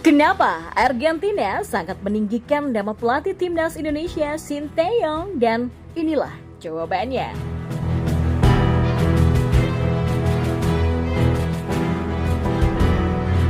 Kenapa Argentina sangat meninggikan nama pelatih timnas Indonesia Sinteyong? Dan inilah jawabannya.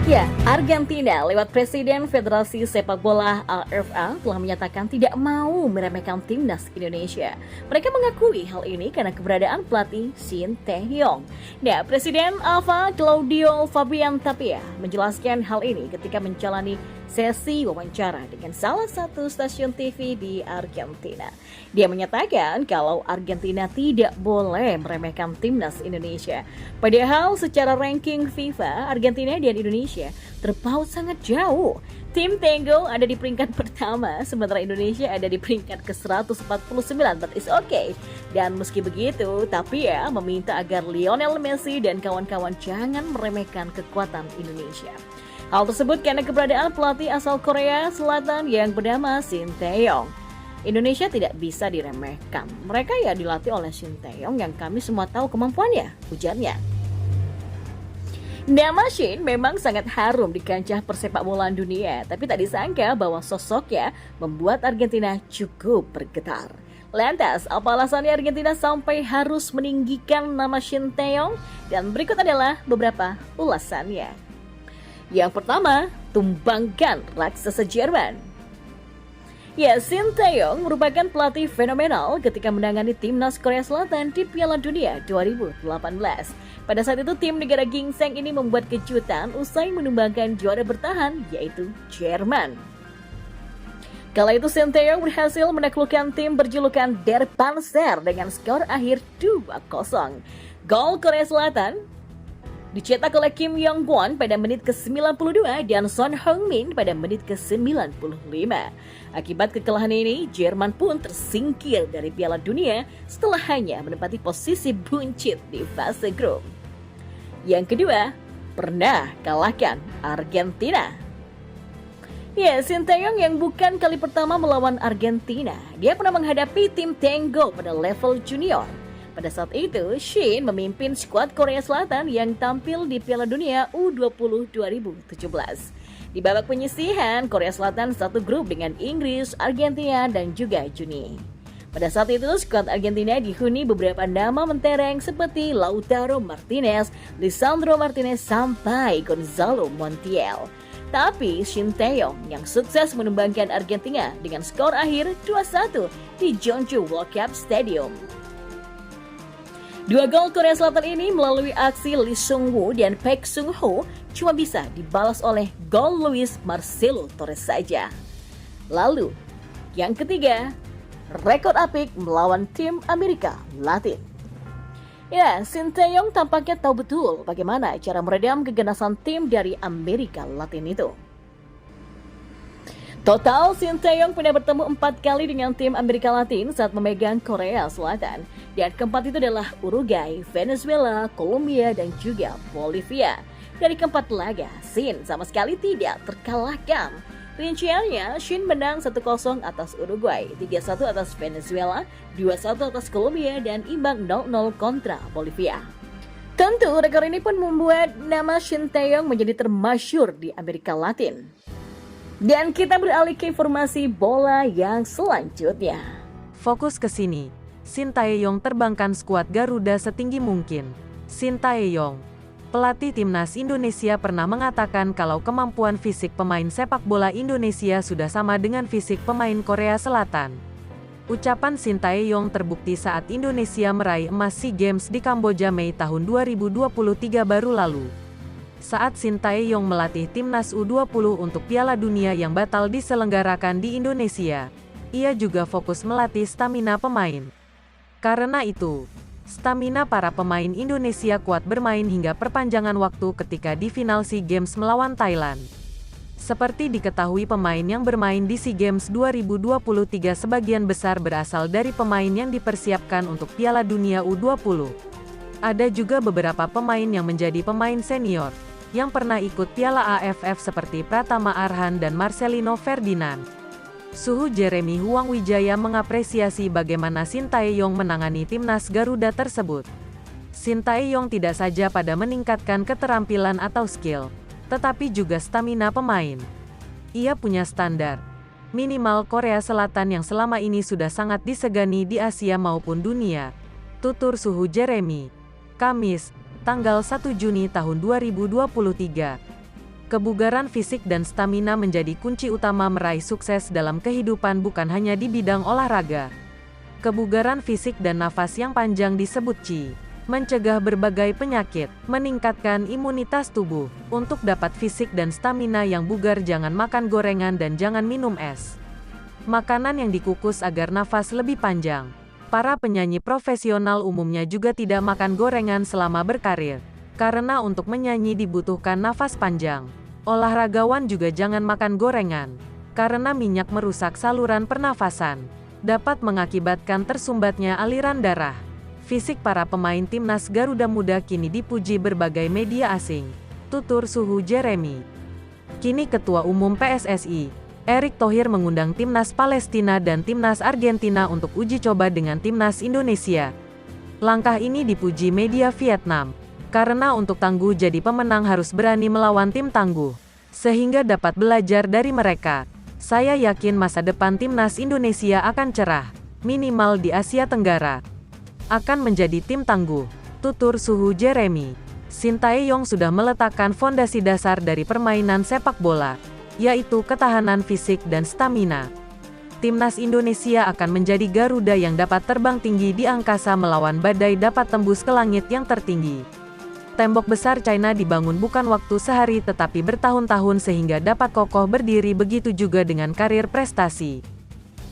Ya, Argentina lewat Presiden Federasi Sepak Bola AFA telah menyatakan tidak mau meremehkan timnas Indonesia. Mereka mengakui hal ini karena keberadaan pelatih Sinteyong. Nah, Presiden AFA Claudio Fabian Tapia menjelaskan hal ini ketika menjalani sesi wawancara dengan salah satu stasiun TV di Argentina. Dia menyatakan kalau Argentina tidak boleh meremehkan timnas Indonesia. Padahal secara ranking FIFA, Argentina dan Indonesia terpaut sangat jauh. Tim Tango ada di peringkat pertama, sementara Indonesia ada di peringkat ke-149, but it's okay. Dan meski begitu, Tapia meminta agar Lionel Messi dan kawan-kawan jangan meremehkan kekuatan Indonesia. Hal tersebut karena keberadaan pelatih asal Korea Selatan yang bernama Sinteyong. Indonesia tidak bisa diremehkan. Mereka ya dilatih oleh Sinteyong yang kami semua tahu kemampuannya, ujarnya. Nama Shin memang sangat harum di kancah persepak bolaan dunia, tapi tak disangka bahwa sosoknya membuat Argentina cukup bergetar. Lantas, apa alasannya Argentina sampai harus meninggikan nama Sinteyong? Dan berikut adalah beberapa ulasannya. Yang pertama, tumbangkan raksasa Jerman. Ya, Sinteyong merupakan pelatih fenomenal ketika menangani timnas Korea Selatan di Piala Dunia 2018. Pada saat itu tim negara gingseng ini membuat kejutan usai menumbangkan juara bertahan yaitu Jerman. Kala itu Sinteyong berhasil menaklukkan tim berjulukan Der Panzer dengan skor akhir 2-0. Gol Korea Selatan dicetak oleh Kim Yong-kwon pada menit ke-92 dan Son Heung-min pada menit ke-95. Akibat kekalahan ini, Jerman pun tersingkir dari Piala Dunia setelah hanya menempati posisi buncit di fase grup. Yang kedua, pernah kalahkan Argentina. Ya, Sinteyong yang bukan kali pertama melawan Argentina. Dia pernah menghadapi tim Tango pada level junior. Pada saat itu, Shin memimpin skuad Korea Selatan yang tampil di Piala Dunia U20 2017. Di babak penyisihan, Korea Selatan satu grup dengan Inggris, Argentina, dan juga Juni. Pada saat itu, skuad Argentina dihuni beberapa nama mentereng seperti Lautaro Martinez, Lisandro Martinez, sampai Gonzalo Montiel. Tapi Sinteyong yang sukses menumbangkan Argentina dengan skor akhir 2-1 di Jeonju World Cup Stadium. Dua gol Korea Selatan ini melalui aksi Lee Sung-woo dan Park Sung-ho cuma bisa dibalas oleh gol Luis Marcelo Torres saja. Lalu, yang ketiga, rekor apik melawan tim Amerika Latin. Ya, Sinteyong tampaknya tahu betul bagaimana cara meredam keganasan tim dari Amerika Latin itu. Total, Sinteyong pernah bertemu 4 kali dengan tim Amerika Latin saat memegang Korea Selatan. Dan keempat itu adalah Uruguay, Venezuela, Kolombia, dan juga Bolivia. Dari keempat laga, Shin sama sekali tidak terkalahkan. Rinciannya, Shin menang 1-0 atas Uruguay, 3-1 atas Venezuela, 2-1 atas Kolombia, dan imbang 0-0 kontra Bolivia. Tentu, rekor ini pun membuat nama Sinteyong menjadi termasyur di Amerika Latin. Dan kita beralih ke informasi bola yang selanjutnya. Fokus ke sini. Sinteyong terbangkan skuad Garuda setinggi mungkin. Sinteyong, pelatih timnas Indonesia, pernah mengatakan kalau kemampuan fisik pemain sepak bola Indonesia sudah sama dengan fisik pemain Korea Selatan. Ucapan Sinteyong terbukti saat Indonesia meraih emas SEA Games di Kamboja Mei tahun 2023 baru lalu. Saat Sinteyong melatih timnas U20 untuk Piala Dunia yang batal diselenggarakan di Indonesia, ia juga fokus melatih stamina pemain. Karena itu, stamina para pemain Indonesia kuat bermain hingga perpanjangan waktu ketika di final SEA Games melawan Thailand. Seperti diketahui, pemain yang bermain di SEA Games 2023 sebagian besar berasal dari pemain yang dipersiapkan untuk Piala Dunia U20. Ada juga beberapa pemain yang menjadi pemain senior yang pernah ikut Piala AFF seperti Pratama Arhan dan Marcelino Ferdinand. Suhu Jeremy Huang Wijaya mengapresiasi bagaimana Sinteyong menangani timnas Garuda tersebut. Sinteyong tidak saja pada meningkatkan keterampilan atau skill, tetapi juga stamina pemain. Ia punya standar minimal Korea Selatan yang selama ini sudah sangat disegani di Asia maupun dunia. Tutur suhu Jeremy. Kamis, tanggal 1 Juni tahun 2023. Kebugaran fisik dan stamina menjadi kunci utama meraih sukses dalam kehidupan bukan hanya di bidang olahraga. Kebugaran fisik dan nafas yang panjang disebut Qi. Mencegah berbagai penyakit, meningkatkan imunitas tubuh. Untuk dapat fisik dan stamina yang bugar jangan makan gorengan dan jangan minum es. Makanan yang dikukus agar nafas lebih panjang. Para penyanyi profesional umumnya juga tidak makan gorengan selama berkarir. Karena untuk menyanyi dibutuhkan nafas panjang. Olahragawan juga jangan makan gorengan. Karena minyak merusak saluran pernafasan. Dapat mengakibatkan tersumbatnya aliran darah. Fisik para pemain timnas Garuda Muda kini dipuji berbagai media asing. Tutur suhu Jeremy. Kini Ketua Umum PSSI, Erick Thohir mengundang timnas Palestina dan timnas Argentina untuk uji coba dengan timnas Indonesia. Langkah ini dipuji media Vietnam. Karena untuk tangguh jadi pemenang harus berani melawan tim tangguh. Sehingga dapat belajar dari mereka. Saya yakin masa depan timnas Indonesia akan cerah. Minimal di Asia Tenggara. Akan menjadi tim tangguh. Tutur suhu Jeremy. Sintayong sudah meletakkan fondasi dasar dari permainan sepak bola, yaitu ketahanan fisik dan stamina. Timnas Indonesia akan menjadi Garuda yang dapat terbang tinggi di angkasa melawan badai dapat tembus ke langit yang tertinggi. Tembok besar China dibangun bukan waktu sehari tetapi bertahun-tahun sehingga dapat kokoh berdiri, begitu juga dengan karir prestasi.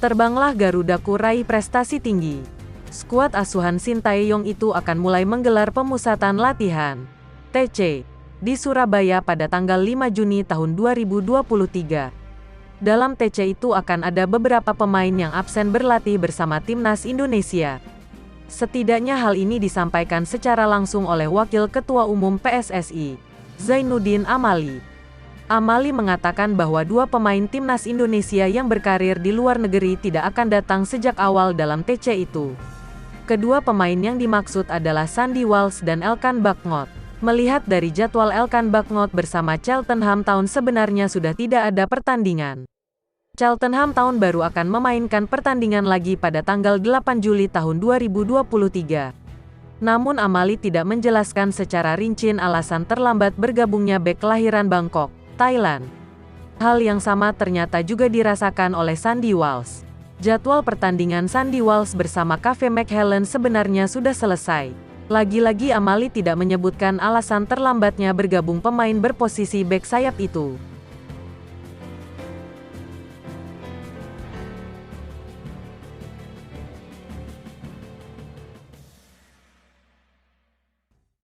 Terbanglah Garudaku raih prestasi tinggi. Skuad asuhan Sintayong itu akan mulai menggelar pemusatan latihan TC di Surabaya pada tanggal 5 Juni tahun 2023. Dalam TC itu akan ada beberapa pemain yang absen berlatih bersama timnas Indonesia. Setidaknya hal ini disampaikan secara langsung oleh Wakil Ketua Umum PSSI, Zainuddin Amali. Amali mengatakan bahwa dua pemain timnas Indonesia yang berkarir di luar negeri tidak akan datang sejak awal dalam TC itu. Kedua pemain yang dimaksud adalah Sandy Walsh dan Elkan Bagnot. Melihat dari jadwal Elkan Bagnot bersama Cheltenham Town sebenarnya sudah tidak ada pertandingan. Cheltenham Town baru akan memainkan pertandingan lagi pada tanggal 8 Juli tahun 2023. Namun Amali tidak menjelaskan secara rinci alasan terlambat bergabungnya bek kelahiran Bangkok, Thailand. Hal yang sama ternyata juga dirasakan oleh Sandy Walsh. Jadwal pertandingan Sandy Walsh bersama Cafe McHellen sebenarnya sudah selesai. Lagi-lagi Amali tidak menyebutkan alasan terlambatnya bergabung pemain berposisi bek sayap itu.